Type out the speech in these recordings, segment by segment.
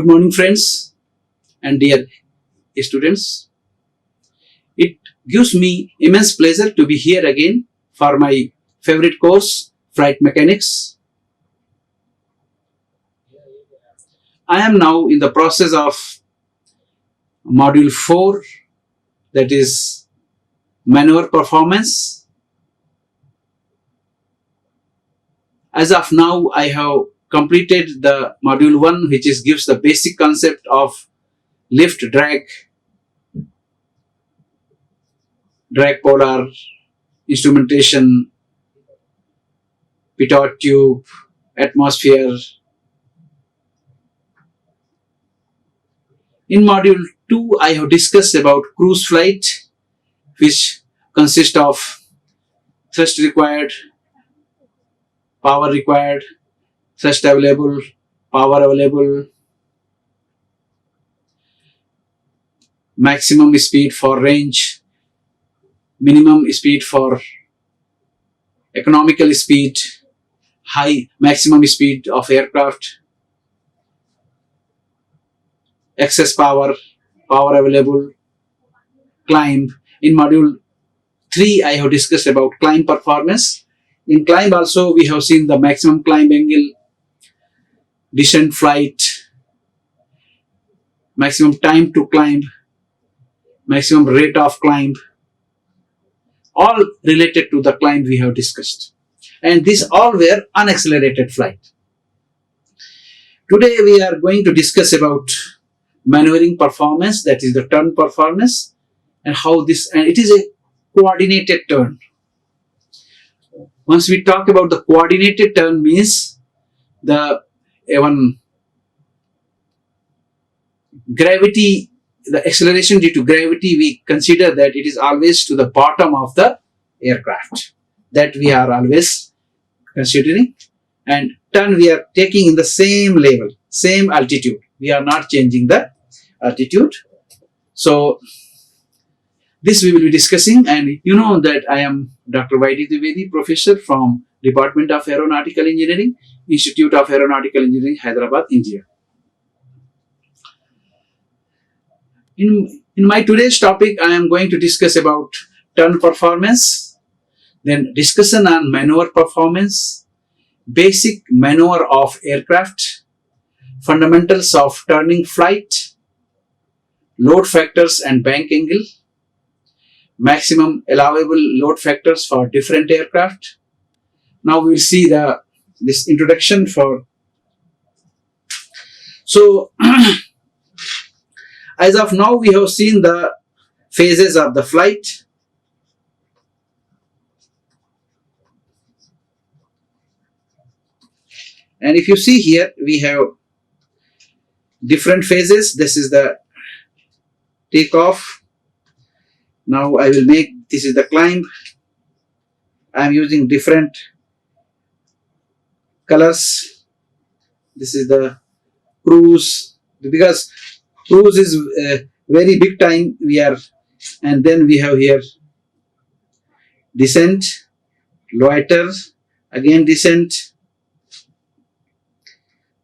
Good morning, friends and dear students. It gives me immense pleasure to be here again for my favorite course, Flight Mechanics. I am now in the process of Module 4, that is Maneuver Performance. As of now, I have completed the Module 1, which gives the basic concept of lift, drag polar, instrumentation, pitot tube, atmosphere. In Module 2, I have discussed about cruise flight, which consists of thrust required, power required, thrust available, power available, maximum speed for range, minimum speed for economical speed, maximum speed of aircraft, excess power available, climb. In Module 3, I have discussed about climb performance. In climb also, we have seen the maximum climb angle, descent flight, maximum time to climb, maximum rate of climb, all related to the climb we have discussed. And these all were unaccelerated flight. Today we are going to discuss about maneuvering performance, that is the turn performance, and how this, and it is a coordinated turn. Once we talk about the coordinated turn, means the gravity, the acceleration due to gravity, we consider that it is always to the bottom of the aircraft. That we are always considering. And turn we are taking in the same level, same altitude. We are not changing the altitude. So this we will be discussing, and you know that I am Dr. Yagya Dutta Dwivedi, professor from Department of Aeronautical Engineering, Institute of Aeronautical Engineering, Hyderabad, India. In my today's topic, I am going to discuss about turn performance, then discussion on maneuver performance, basic maneuver of aircraft, fundamentals of turning flight, load factors and bank angle, maximum allowable load factors for different aircraft. Now we will see this introduction for. So as of now, we have seen the phases of the flight. And if you see here, we have different phases. This is the takeoff. Now I will make, this is the climb. I am using different colors. This is the cruise, because cruise is very big time we are, and then we have here descent, loiter, again descent.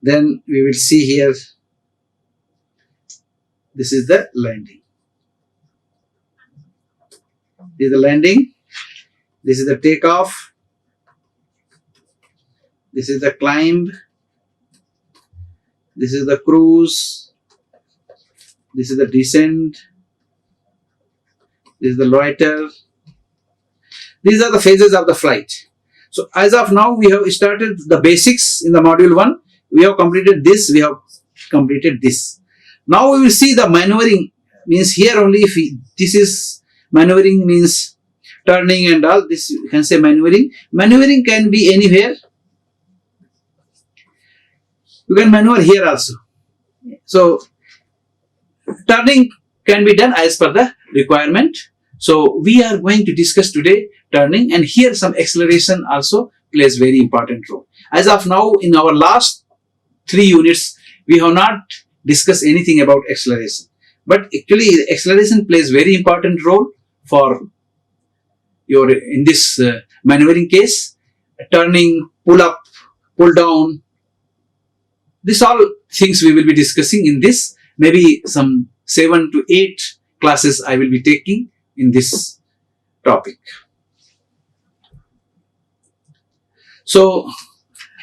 Then we will see here, this is the landing. This is the landing. This is the takeoff. This is the climb. This is the cruise. This is the descent. This is the loiter. These are the phases of the flight. So as of now, we have started the basics in the Module 1. We have completed this. We have completed this. Now we will see the maneuvering. Means here only, if this is maneuvering, means turning and all, this you can say maneuvering. Maneuvering can be anywhere. You can maneuver here also. So turning can be done as per the requirement. So we are going to discuss today turning, and here some acceleration also plays very important role. As of now, in our last 3 units, we have not discussed anything about acceleration. But actually, acceleration plays very important role for your, in this maneuvering case, turning, pull up, pull down. This all things we will be discussing in this. Maybe some 7 to 8 classes I will be taking in this topic. So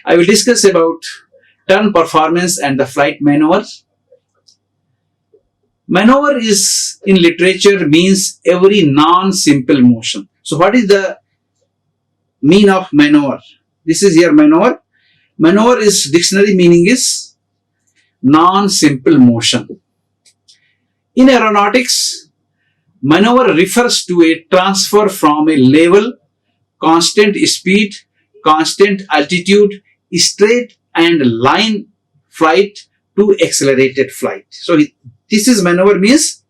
I will discuss about turn performance and the flight maneuver. Maneuver is in literature means every non-simple motion. So what is the mean of maneuver? This is here maneuver. Maneuver is dictionary meaning is non-simple motion. In aeronautics, maneuver refers to a transfer from a level, constant speed, constant altitude, straight and line flight to accelerated flight. So this is maneuver means,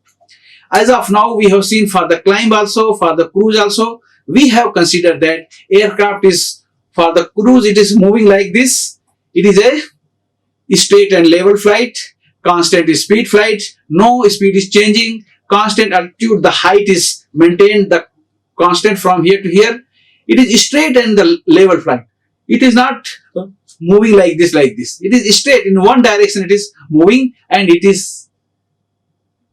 as of now we have seen for the climb also, for the cruise also, we have considered that aircraft is, for the cruise it is moving like this, it is a straight and level flight, constant speed flight, no speed is changing, constant altitude, the height is maintained, the constant from here to here, it is straight and the level flight. It is not moving like this, it is straight in one direction, it is moving and it is.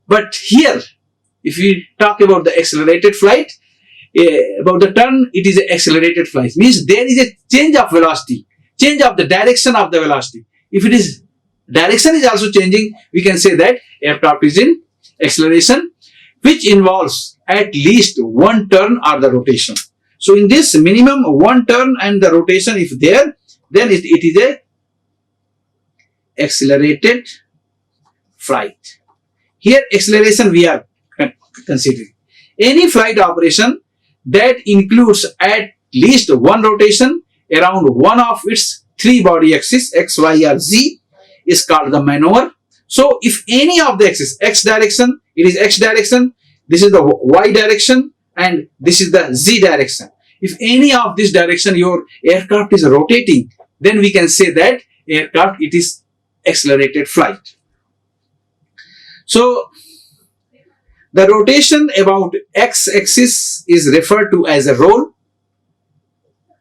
But here, if we talk about the accelerated flight, about the turn, it is an accelerated flight. Means there is a change of velocity, change of the direction of the velocity. If it is, direction is also changing, we can say that aircraft is in acceleration, which involves at least one turn or the rotation. So in this minimum one turn and the rotation, if there, then it is a accelerated flight. Here acceleration we are considering. Any flight operation that includes at least one rotation around one of its three body axes, x, y or z, is called the maneuver. So if any of the axis, x direction, it is x direction, this is the y direction and this is the z direction. If any of this direction your aircraft is rotating, then we can say that aircraft, it is accelerated flight. So the rotation about x-axis is referred to as a roll.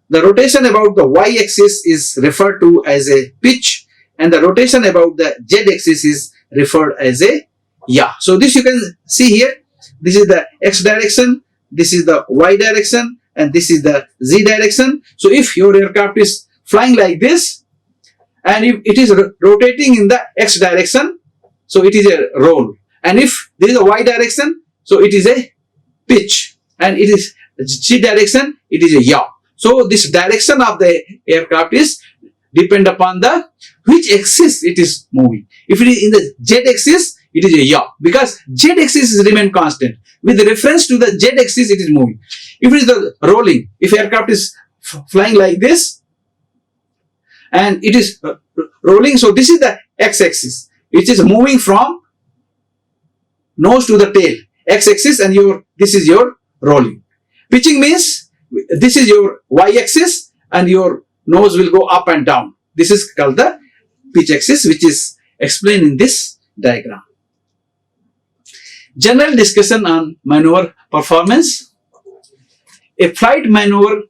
The rotation about the y-axis is referred to as a pitch, and the rotation about the z-axis is referred as a yaw. So this you can see here. This is the x direction, this is the y direction, and this is the z direction. So if your aircraft is flying like this, and if it is rotating in the x direction, so it is a roll. And if this is a y direction, so it is a pitch, and it is z direction, it is a yaw. So this direction of the aircraft is depend upon the which axis it is moving. If it is in the z axis, it is a yaw, because z axis is remain constant. With reference to the z axis, it is moving. If it is the rolling, if aircraft is flying like this and it is rolling, so this is the x axis, which is moving from nose to the tail, x axis, and this is your rolling. Pitching means this is your y axis and your nose will go up and down. This is called the pitch axis, which is explained in this diagram. General discussion on maneuver performance. A flight maneuver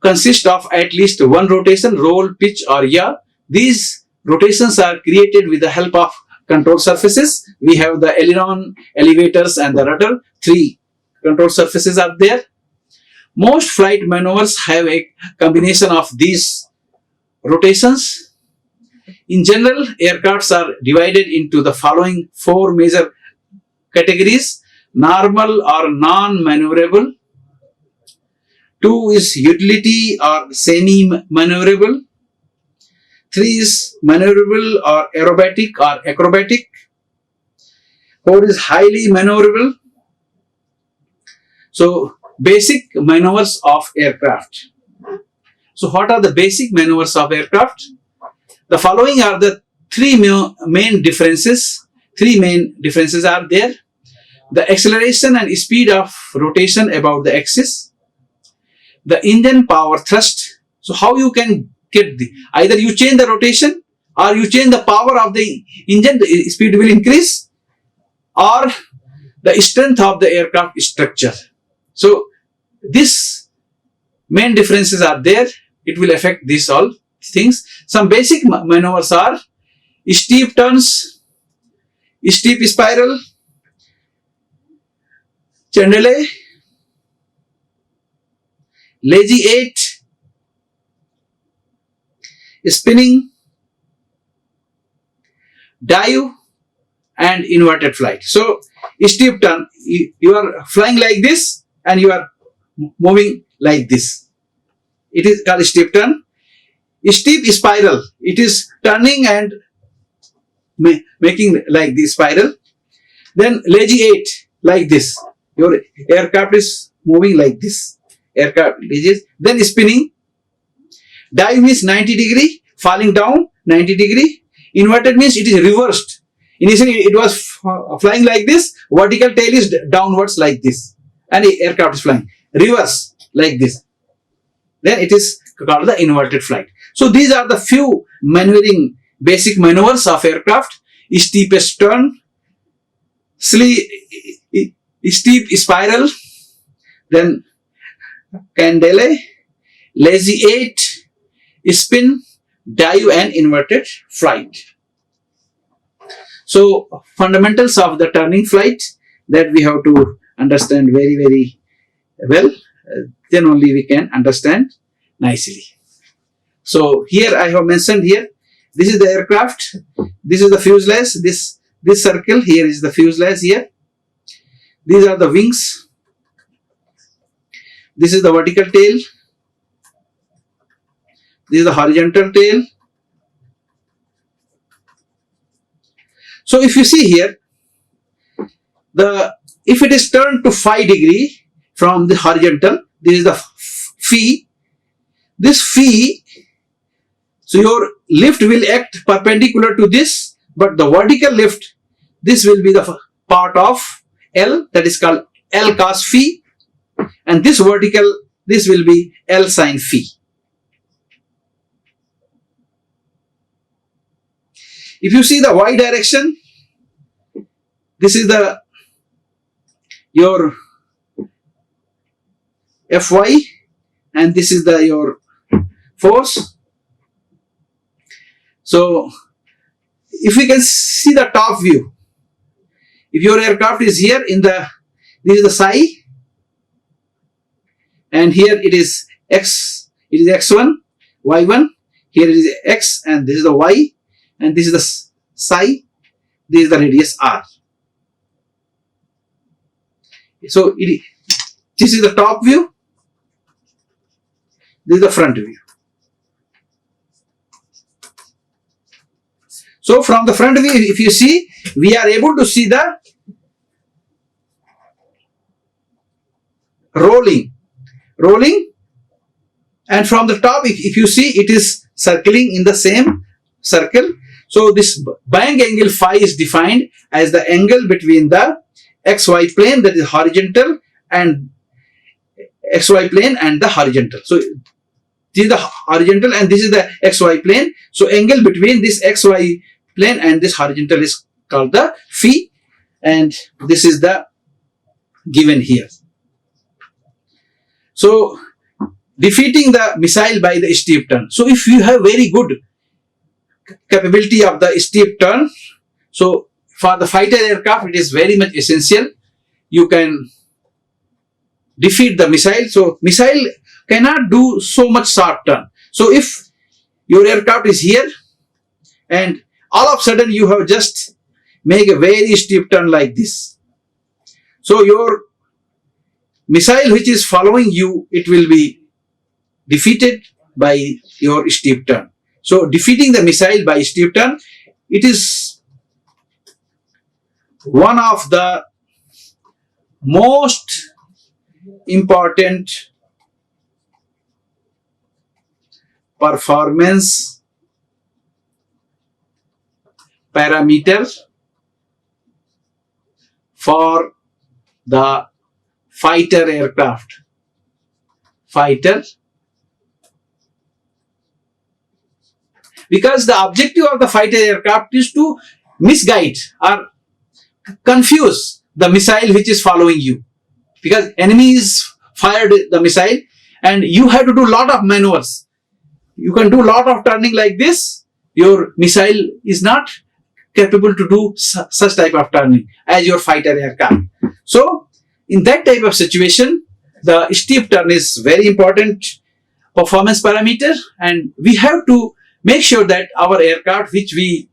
consists of at least one rotation, roll, pitch or yaw. These rotations are created with the help of control surfaces. We have the aileron, elevators and the rudder. Three control surfaces are there. Most flight maneuvers have a combination of these rotations. In general, aircrafts are divided into the following four major categories: normal or non-maneuverable, 2 is utility or semi-maneuverable, 3 is maneuverable or aerobatic or acrobatic, 4 is highly maneuverable. So basic maneuvers of aircraft. So what are the basic maneuvers of aircraft? The following are the three main differences. Three main differences are there. The acceleration and speed of rotation about the axis. The engine power thrust. So how you can get either you change the rotation or you change the power of the engine, the speed will increase, or the strength of the aircraft structure. So these main differences are there. It will affect these all things. Some basic maneuvers are steep turns, steep spiral, chandelier, lazy 8, spinning, dive, and inverted flight. So steep turn, you are flying like this and you are moving like this. It is called steep turn. Steep spiral, it is turning and making like this spiral. Then lazy 8, like this. Your aircraft is moving like this. Aircraft lazy. Then spinning. Dive means 90 degree, falling down 90 degree. Inverted means it is reversed. Initially it was flying like this, vertical tail is downwards like this, and the aircraft is flying. Reverse like this. Then it is called the inverted flight. So these are the few maneuvering, basic maneuvers of aircraft. Steepest turn, steep spiral, then candele, lazy 8, spin, dive, and inverted flight. So fundamentals of the turning flight that we have to understand very, very well. Then only we can understand nicely. So here I have mentioned here, this is the aircraft, this is the fuselage, this circle here is the fuselage here. These are the wings. This is the vertical tail. This is the horizontal tail. So if you see here, if it is turned to 5 degree from the horizontal, this is the phi. This phi, so your lift will act perpendicular to this, but the vertical lift, this will be the part of L, that is called L cos phi, and this vertical, this will be L sin phi. If you see the y direction, this is your Fy, and this is your force. So if we can see the top view, if your aircraft is here this is the psi, and here it is x, it is x1, y1, here it is x, and this is the y, and this is the psi, this is the radius r. So this is the top view, this is the front view. So from the front view, if you see, we are able to see the rolling, and from the top, if you see, it is circling in the same circle. So this biang angle phi is defined as the angle between the xy plane, that is horizontal, and xy plane and the horizontal. So this is the horizontal and this is the xy plane. So angle between this xy plane and this horizontal is called the phi, and this is the given here. So defeating the missile by the steep turn. So if you have very good capability of the steep turn, so for the fighter aircraft it is very much essential. You can defeat the missile. So missile cannot do so much short turn. So if your aircraft is here and all of a sudden you have just make a very steep turn like this, so your missile which is following you, it will be defeated by your steep turn. So defeating the missile by steep turn, it is one of the most important performance parameter for the fighter aircraft. Because the objective of the fighter aircraft is to misguide or confuse the missile which is following you, because enemy is fired the missile and you have to do lot of maneuvers. You can do lot of turning like this, your missile is not capable to do such type of turning as your fighter aircraft. So in that type of situation, the steep turn is very important performance parameter, and we have to make sure that our aircraft which we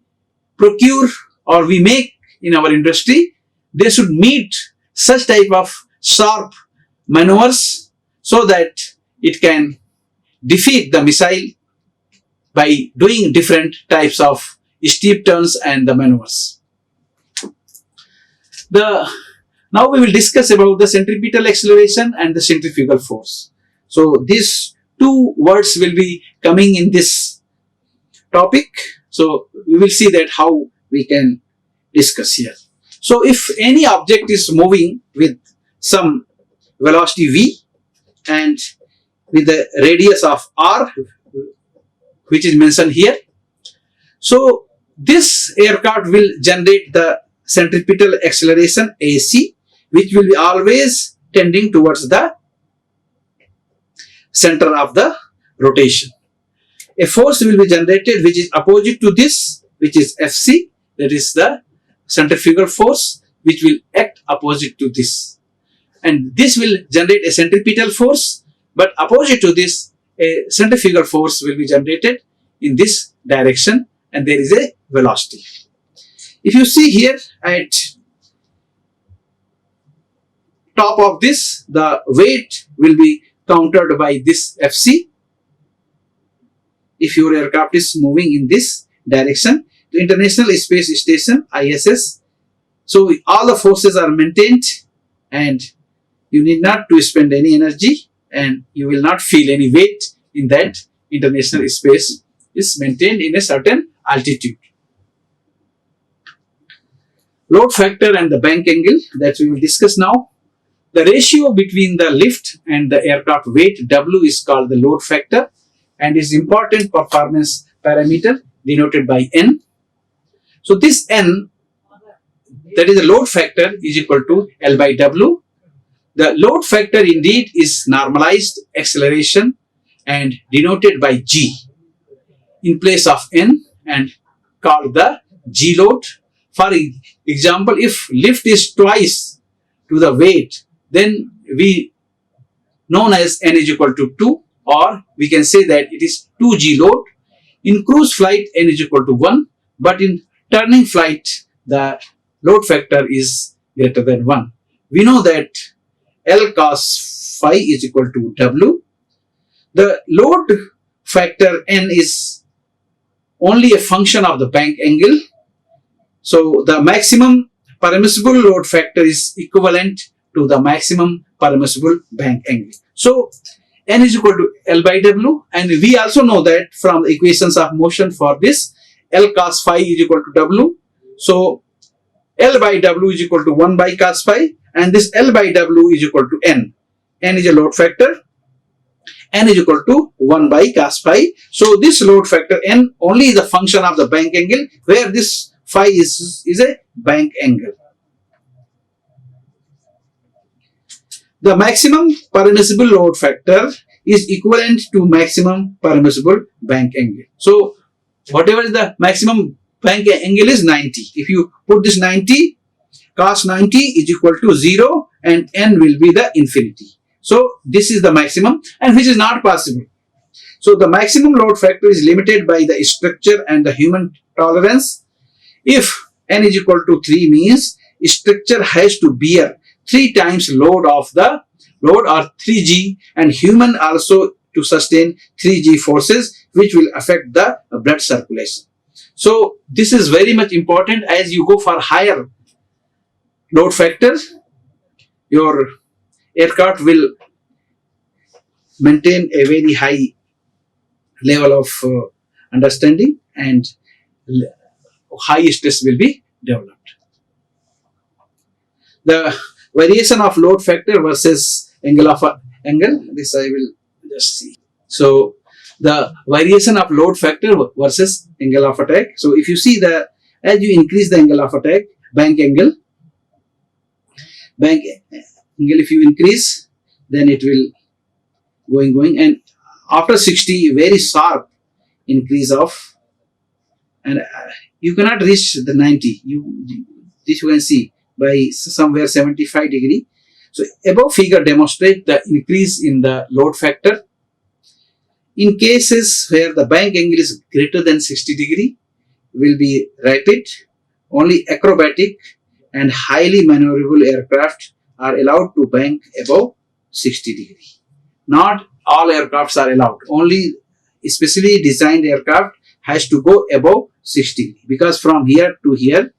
procure or we make in our industry, they should meet such type of sharp maneuvers so that it can defeat the missile by doing different types of steep turns and the maneuvers. Now we will discuss about the centripetal acceleration and the centrifugal force. So these two words will be coming in this topic. So we will see that how we can discuss here. So if any object is moving with some velocity v and with the radius of r, which is mentioned here, so this aircraft will generate the centripetal acceleration AC, which will be always tending towards the center of the rotation. A force will be generated which is opposite to this, which is FC, that is the centrifugal force, which will act opposite to this. And this will generate a centripetal force, but opposite to this, a centrifugal force will be generated in this direction, and there is a velocity. If you see here at top of this, the weight will be countered by this FC. If your aircraft is moving in this direction, the International Space Station ISS, so all the forces are maintained and you need not to spend any energy and you will not feel any weight in that. International space is maintained in a certain altitude. Load factor and the bank angle that we will discuss now. The ratio between the lift and the aircraft weight W is called the load factor and is important performance parameter denoted by N. So this N, that is the load factor, is equal to L by W. The load factor indeed is normalized acceleration and denoted by G in place of N and called the G load. For example, if lift is twice to the weight, then we known as N is equal to 2, or we can say that it is 2G load. In cruise flight, N is equal to 1, but in turning flight, the load factor is greater than 1. We know that L cos phi is equal to W. The load factor N is only a function of the bank angle. So the maximum permissible load factor is equivalent to the maximum permissible bank angle. So N is equal to L by W, and we also know that from the equations of motion for this, L cos phi is equal to W. So L by W is equal to 1 by cos phi, and this L by W is equal to N. N is a load factor. N is equal to 1 by cos phi. So this load factor N only is a function of the bank angle, where this phi is a bank angle. The maximum permissible load factor is equivalent to maximum permissible bank angle. So whatever is the maximum bank angle is 90. If you put this 90, cos 90 is equal to 0 and N will be the infinity. So this is the maximum, and which is not possible. So the maximum load factor is limited by the structure and the human tolerance. If N is equal to 3 means structure has to bear 3 times load of the load, or 3G, and human also to sustain 3G forces, which will affect the blood circulation. So this is very much important. As you go for higher load factors, your aircraft will maintain a very high level of understanding, and high stress will be developed. The variation of load factor versus angle of angle, this I will just see. So the variation of load factor versus angle of attack. So if you see as you increase the angle of attack, bank angle, if you increase, then it will going, and after 60, very sharp increase of and you cannot reach the 90. This you can see by somewhere 75 degree. So above figure demonstrate the increase in the load factor. In cases where the bank angle is greater than 60 degree, will be rapid. Only acrobatic and highly maneuverable aircraft are allowed to bank above 60 degree. Not all aircrafts are allowed. Only specially designed aircraft has to go above 60 degree, because from here to here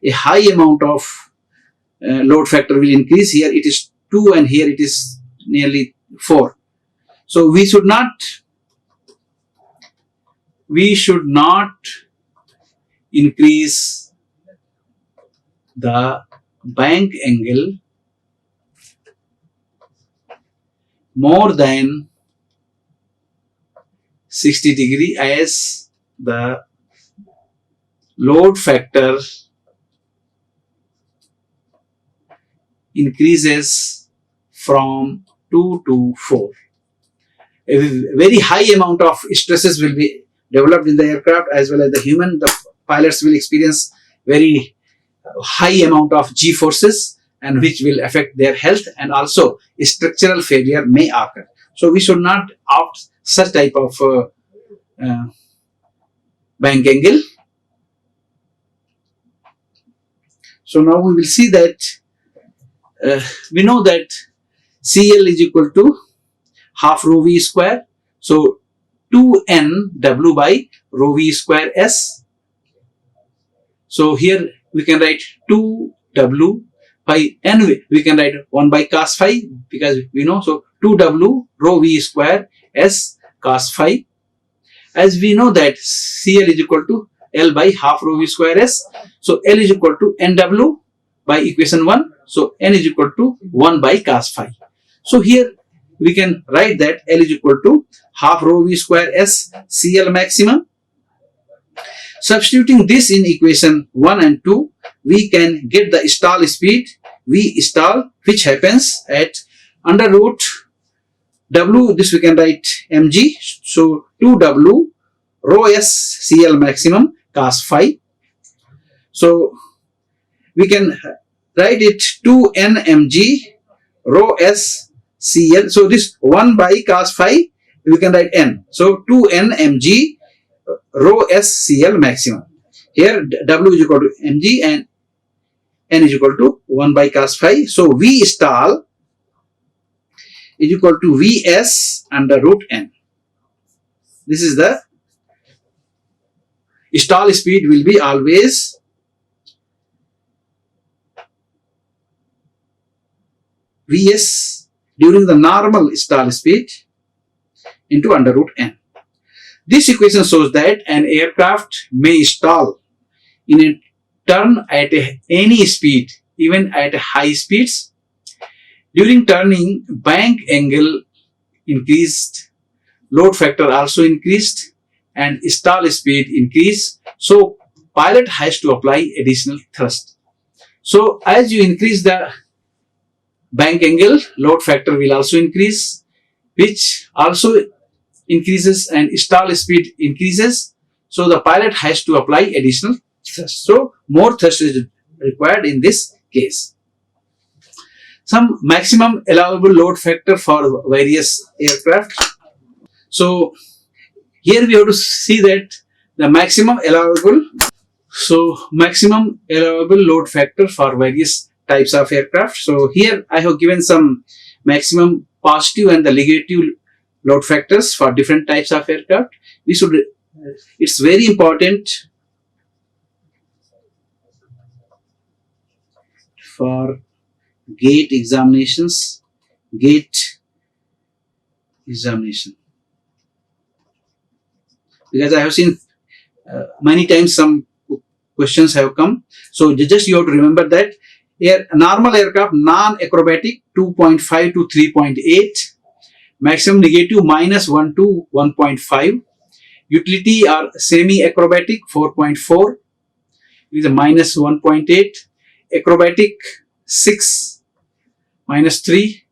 a high amount of load factor will increase. Here it is 2 and here it is nearly 4. So we should not increase the bank angle more than 60 degree as the load factor increases from 2 to 4. A very high amount of stresses will be developed in the aircraft, as well as the pilots will experience very high amount of G forces, and which will affect their health, and also structural failure may occur. So we should not opt such type of bank angle. So now we will see that we know that CL is equal to half rho V square. So 2n W by rho V square S. So here we can write 2 W by n, we can write 1 by cos phi, because we know. So 2 W rho V square S cos phi. As we know that CL is equal to L by half rho V square S. So L is equal to NW by equation 1. So N is equal to 1 by cos phi. So here we can write that L is equal to half rho V square S CL maximum. Substituting this in equation 1 and 2, we can get the stall speed V stall, which happens at under root W, this we can write mg. So 2W rho S CL maximum cos phi. So we can write it 2n mg rho S CL. So this 1 by cos phi, we can write n. So 2n mg rho S CL maximum. Here W is equal to mg and n is equal to 1 by cos phi. So V stall is equal to Vs under root n. This is the stall speed will be always Vs during the normal stall speed into under root n. This equation shows that an aircraft may stall in a turn at any speed, even at high speeds. During turning, bank angle increased, load factor also increased, and stall speed increased. So pilot has to apply additional thrust. So as you increase the bank angle, load factor will also increase, which also increases, and stall speed increases. So the pilot has to apply additional thrust. So more thrust is required in this case. Some maximum allowable load factor for various aircraft. So here we have to see that the maximum allowable load factor for various types of aircraft. So here I have given some maximum positive and the negative load factors for different types of aircraft. It's very important for gate examination, because I have seen many times some questions have come. So just you have to remember that normal aircraft, non-acrobatic 2.5 to 3.8, maximum negative -1 to 1.5, utility or semi-acrobatic 4.4 is a -1.8, acrobatic 6 -3,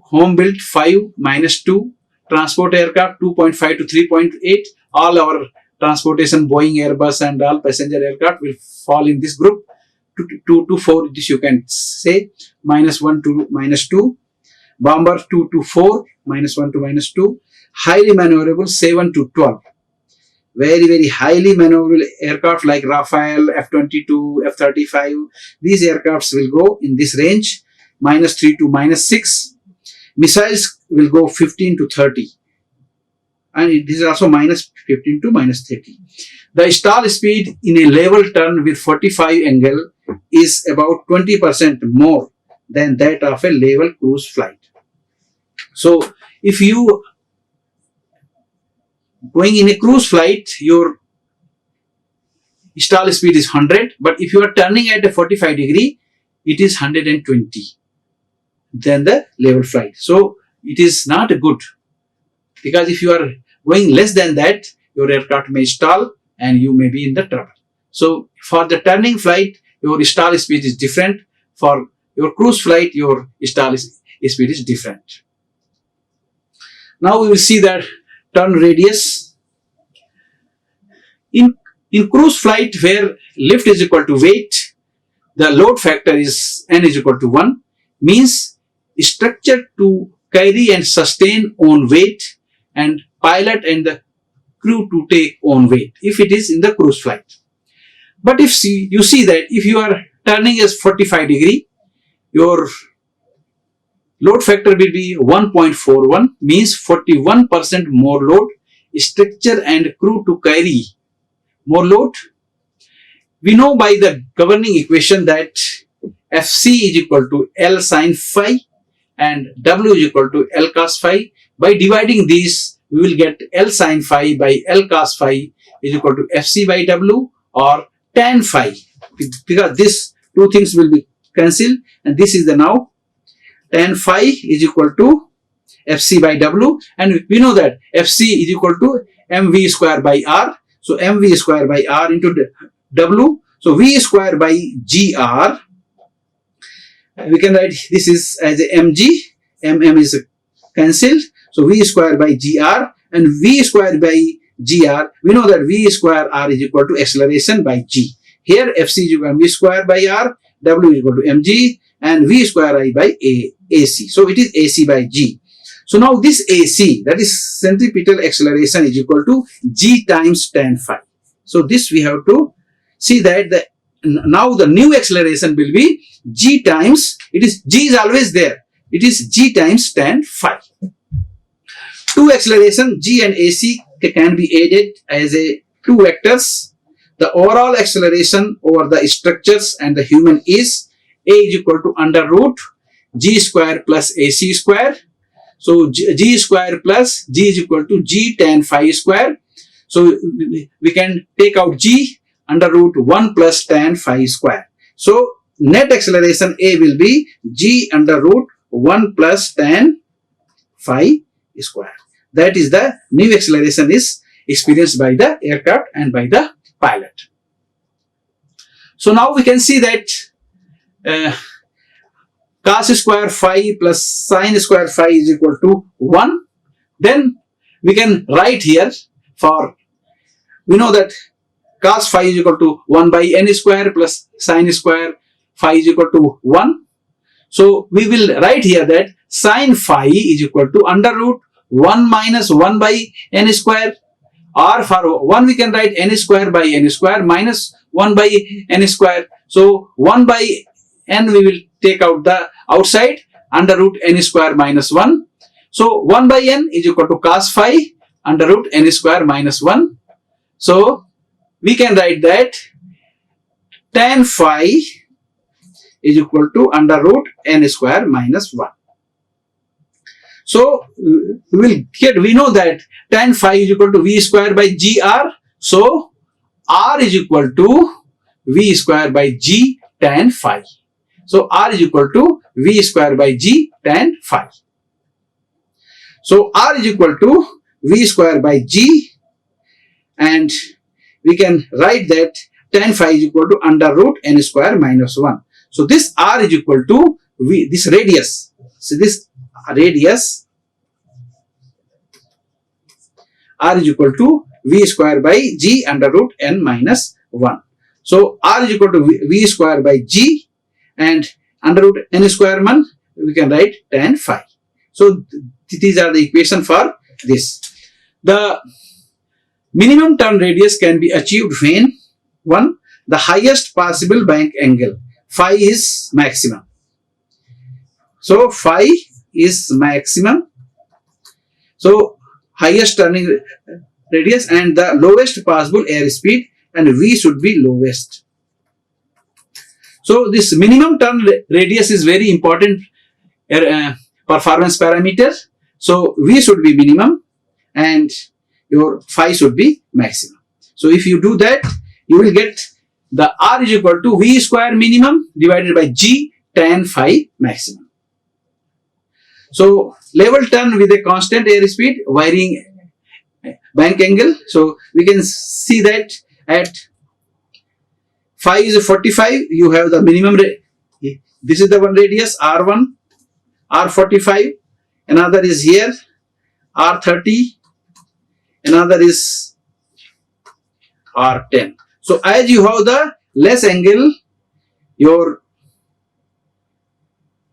home built 5 -2, transport aircraft 2.5 to 3.8, all our transportation, Boeing, Airbus and all passenger aircraft will fall in this group. 2 to 4, this you can say, -1 to -2. Bomber 2 to 4, -1 to -2. Highly maneuverable 7 to 12. Very, very highly maneuverable aircraft like Rafale, F-22, F-35. These aircrafts will go in this range, -3 to -6. Missiles will go 15 to 30. And this is also -15 to -30. The stall speed in a level turn with 45 angle is about 20% more than that of a level cruise flight. So if you going in a cruise flight, your stall speed is 100, but if you are turning at a 45 degree, it is 120 than the level flight. So it is not good, because if you are going less than that, your aircraft may stall and you may be in the trouble. So for the turning flight, your stall speed is different. For your cruise flight, your stall speed is different. Now we will see that turn radius. In cruise flight, where lift is equal to weight, the load factor is n is equal to 1, means structure to carry and sustain own weight, and pilot and the crew to take own weight, if it is in the cruise flight. But if you see that if you are turning as 45 degree, your load factor will be 1.41, means 41% more load, structure and crew to carry more load. We know by the governing equation that Fc is equal to L sin phi and W is equal to L cos phi. By dividing these, we will get L sin phi by L cos phi is equal to Fc by W, or tan phi, because these two things will be cancelled, and this is the now tan phi is equal to Fc by W, and we know that Fc is equal to mv square by R. So mv square by R into W. So v square by gr, we can write this is as a mg, mm is cancelled. So v square by gr, and v square by gr, we know that v square r is equal to acceleration by g. Here Fc is equal to v square by r, W is equal to mg, and v square I by AC. So it is AC by g. So now this AC, that is centripetal acceleration, is equal to g times tan phi. So this we have to see that now the new acceleration will be g times, it is g is always there, it is g times tan phi. Two acceleration g and AC can be added as a two vectors. The overall acceleration over the structures and the human is A is equal to under root g square plus AC square. So g square plus g is equal to g tan phi square. So we can take out g under root 1 plus tan phi square. So net acceleration A will be g under root 1 plus tan phi square. That is the new acceleration is experienced by the aircraft and by the pilot. So now we can see that cos square phi plus sin square phi is equal to 1. Then we can write here, for we know that cos phi is equal to 1 by n square plus sin square phi is equal to 1. So we will write here that sin phi is equal to under root 1 minus 1 by n square, or for 1 we can write n square by n square minus 1 by n square. So 1 by n we will take out the outside, under root n square minus 1. So 1 by n is equal to cos phi under root n square minus 1. So we can write that tan phi is equal to under root n square minus 1. So we know that tan phi is equal to v square by gr. So r is equal to v square by g tan phi. So r is equal to v square by g tan phi. So r is equal to v square by g, and we can write that tan phi is equal to under root n square minus 1. So this r is equal to this radius. So this radius r is equal to v square by g under root n minus 1. So r is equal to v square by g, and under root n square 1 we can write tan phi. So these are the equation for this. The minimum turn radius can be achieved when 1. The highest possible bank angle, phi is maximum. So phi is maximum. So highest turning radius and the lowest possible airspeed, and v should be lowest. So this minimum turn radius is very important performance parameter. So v should be minimum and your phi should be maximum. So if you do that, you will get the r is equal to v square minimum divided by g tan phi maximum. So level turn with a constant airspeed varying bank angle. So we can see that at phi is 45, you have the minimum. This is the one radius r1, r45. Another is here r30. Another is r10. So as you have the less angle, your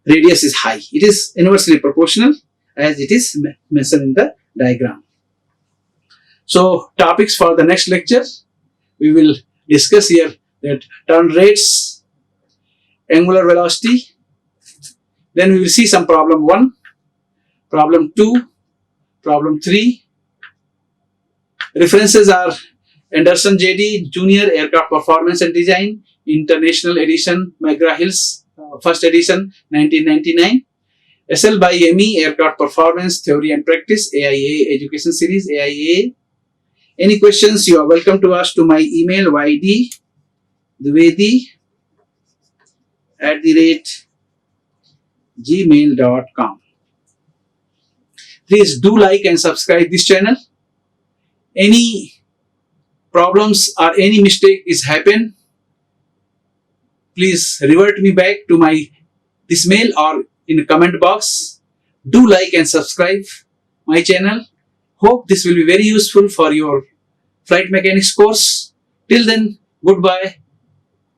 radius is high. It is inversely proportional as it is mentioned in the diagram. So topics for the next lecture, we will discuss here that turn rates, angular velocity. Then we will see some problem 1, problem 2, problem 3. References are Anderson J.D. Junior Aircraft Performance and Design, International Edition, McGraw-Hill's first edition, 1999. SL by ME, Aircraft Performance, Theory and Practice, AIA Education Series, AIA. Any questions, you are welcome to ask to my email ydwvedi@gmail.com. Please do like and subscribe this channel. Any problems or any mistake is happen, please revert me back to this mail or in the comment box. Do like and subscribe my channel. Hope this will be very useful for your flight mechanics course. Till then, goodbye.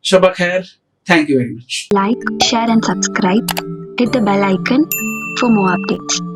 Shabak Khair. Thank you very much. Like, share and subscribe. Hit the bell icon for more updates.